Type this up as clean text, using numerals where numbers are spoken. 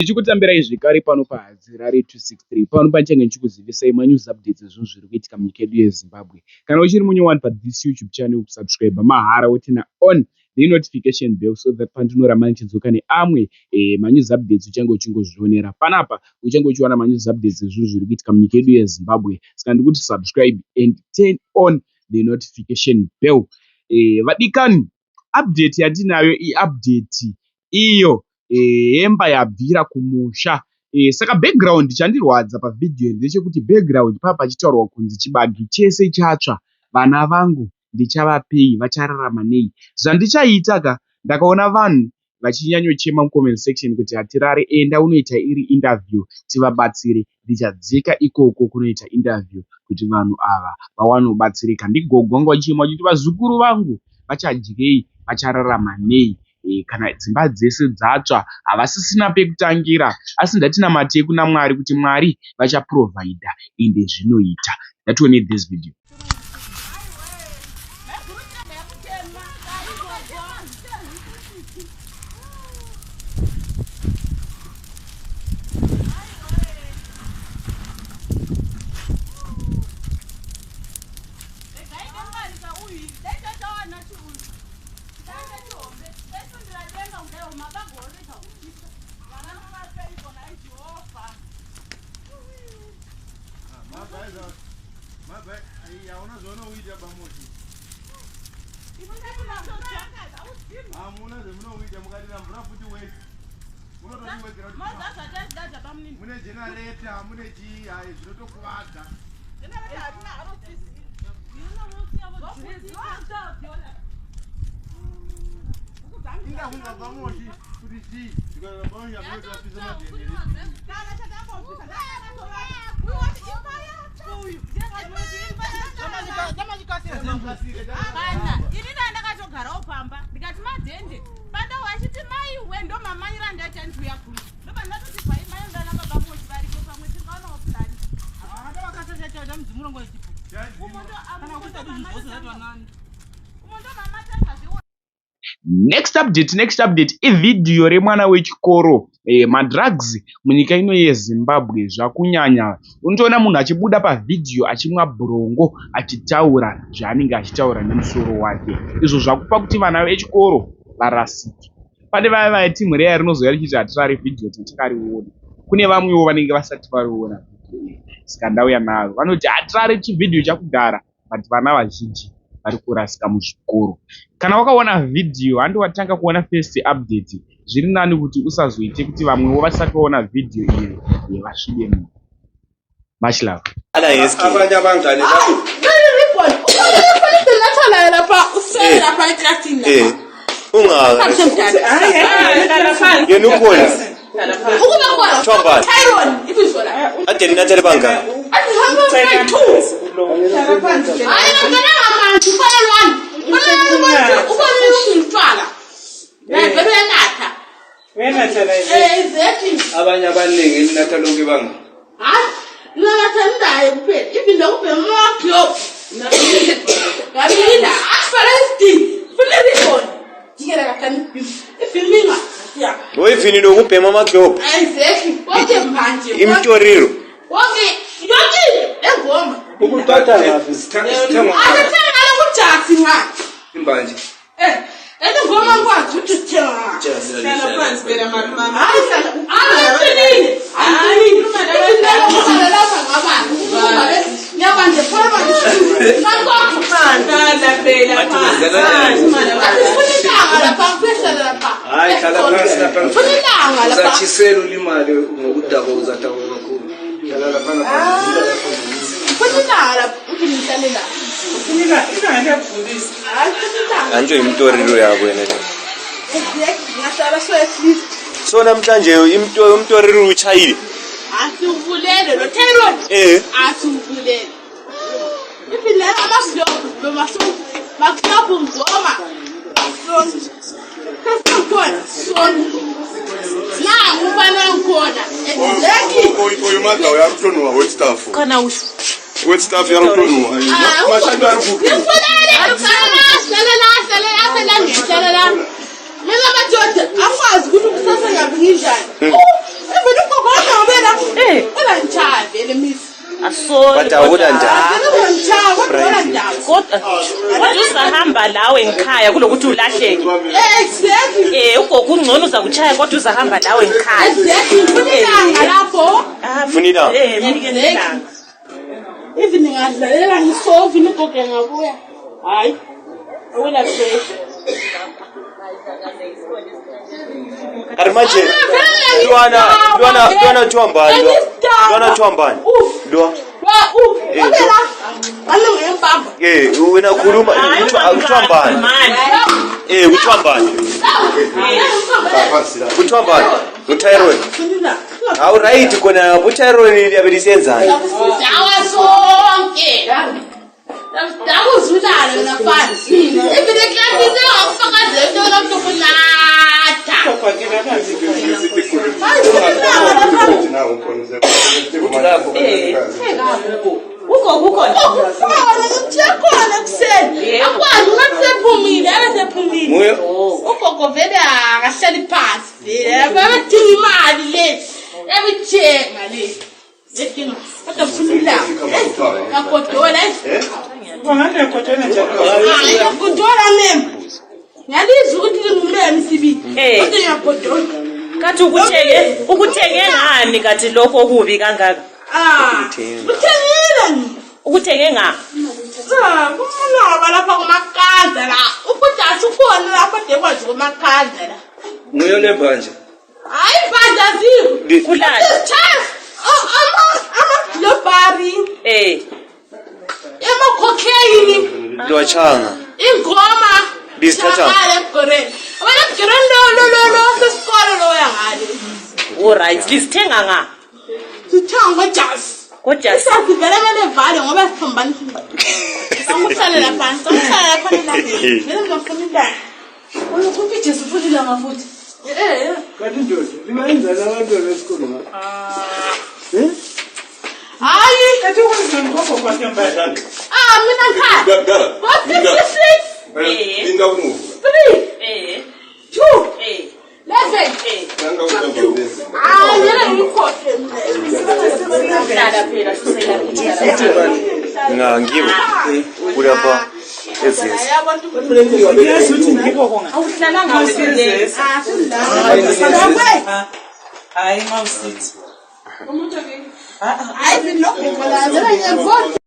Tichikutambirai zvekare pano paHadzirare 263 pano pachange ndichikuzivisai manews updates ezvinhu zviri kuitika munyika yedu yeZimbabwe. Kana uchiri munyowani pathis YouTube channel, kusubscribe mahara wotina on the notification bell so that pandinoramba ndichidzoka neamwe manews updates uchange uchingozvionera. Panapa uchange uchiwana manews updates ezvinhu zviri kuitika munyika yedu yeZimbabwe. Saka ndikuti subscribe and turn on the notification bell. Vadikani, update yatinayo update iyo hemba yabvira kumusha. Saka background chandirwadza pavideo ndechekuti background papa pachitaurwa kunzi chibage chese chatsva, vana vangu ndichavapei, vachararama nei. Zvandichaita ndakaona vanhu vachinyanyochema mucomment section kuti Hatirare enda unoita iri interview tivabatsire. Ndichadzika ikoko kunoita interview kuti vanhu ava vawane kubatsirika. Ndigogwangwa chima kuti vazukuru vangu vachadyei, vachararama nei. Kana dzimba dzese dzatsva, havasisina pekutangira, asi ndatinamatei kuna Mwari kuti Mwari vachaprovide ende zvinoita. Ngatione this video. Next update ivideo remwana wechikoro. Madrugs munyika ino yeZimbabwe zvakunyanya. Unotoona munhu achibuda pavideo achimwa burongo achitaura zvaanenge achitaura nemusoro wake. Izvo zvakupa kuti vana vechikoro varasike. Pane vaya vaiti mhuri rinozoya richiti Hatirare video tatakariona. Kune vamwewo vanenge vasati variona. Saka ndauya navo vanoti Hatirare chivideo chakudhara, but vana vazhinji vari kurasika muzvikoro. Kana wakaona video handowatanga kuona first update, zviri nani kuti usazoite kuti vamwewo vasati vaona video iyi vasvibe munhu. Much love. Abanye abangane abanye abaningi linatha lonke banga Ngathandayo kuphela iphinda kube makho ngabila asfaresti funeli khona dikela kathani ifiminga ya oyifini lokubhema makho exactly konke manje imtoriro konke yonke engoma ukuthatha ngapi sithema asithanga lokujathi ngathi imbanje ende ngoma kwathi uthi sithema Sala phansi phela mama. hayi sala Nyabanje phoma ngakho phanda phela phansi lapha phesela lapha hayi khala phansi lapha phela lapha zachisela ulimali ngokudaba uzataka kakhulu khala lapha phela lapha ukinithalela Ina ngiyafundisa. anjo imtoriro yabo yena ngasaba so at least so namhlanje imtoriro uchayile asivulele lo Tyrone asivulele iphela amaslo bemaso makusabu ngoma khona na ubana ngona exactly oyumada uyamhlonwa wet staff Kana usho. wet staff yamhlonwa mashado arikuku Mina madoda akwazi ukuthi kusasa ngabi njani. But awuda ndaba. Kodwa uzahamba lawe ngikhaya kulokuthi ulahleke. Exactly. Ugogo ungcono uzakuchaya kodwa uzahamba lawe ngikhaya. Exactly. Funilanga lapho. Funilanga. Funilanga. Even ngadlalela ngisofa ugogo ngabuya. Hayi. Awula fresh. Arimaje. Duana chuambani. Duana chuambani. Dua. Wena khuluma uchuambani. Uchuambani. Uchuambani. Uthairwe. Awu right kona uthairwe liyabelisenza. Sonke. Ndakuzulala nafansi. Ebedeklantise ngakufakaze into lokufunata. Ugogo kuseni. Akwazi ungasephumile, abesephumile. Ugogo vele akahlali phansi vele. Abadinga imali le. Yabithenga le. Yedinga. Kodwa Funilanga. Yagodola. Wangane kodwa njalo. Yagodola mem. Ngalizwa ukuthi ngumemi sibili. Kodwa yagodola. Kathi ukuthenge ngani kathi lokho okubi kangaka? Uthengile. Ukuthenge ngani? Kumloba lapha kumakanda la. Ubudasi ukhona lapha dekwazi kumakanda la. Nguyo lembanje. Hayi banja ziko. Kulala. Lobari. Cocaine. Lwachanga. Ingoma. Bizithatha. Koreni. Wena koreni lo sesikole lo yangale. All right, lisithenga nga. Sithanga jazz. Kodwa sivele vale ngoba siphombana. Akuhlale lapha, akuhlala lapha la. Vele ngafuna ukuphi Funilanga futhi. Kanti ndoda, lingayenza labantu besikolo ngapha. Hayi, Kathi kwenza ngokho kwathemba njalo. mina ngikhaya. Gala. What 56? Linga umuva. 3. 2. 11. Nanga uthemba. Yena ngikhohle mina. Dada phela sisela Ngibo. Kulapha ezisi. Ngiyasuthi ngikho konga. awuhlala ngawusizezi. Hayi mawusithi. Hayi, lokho ngiyazela ngiyavota.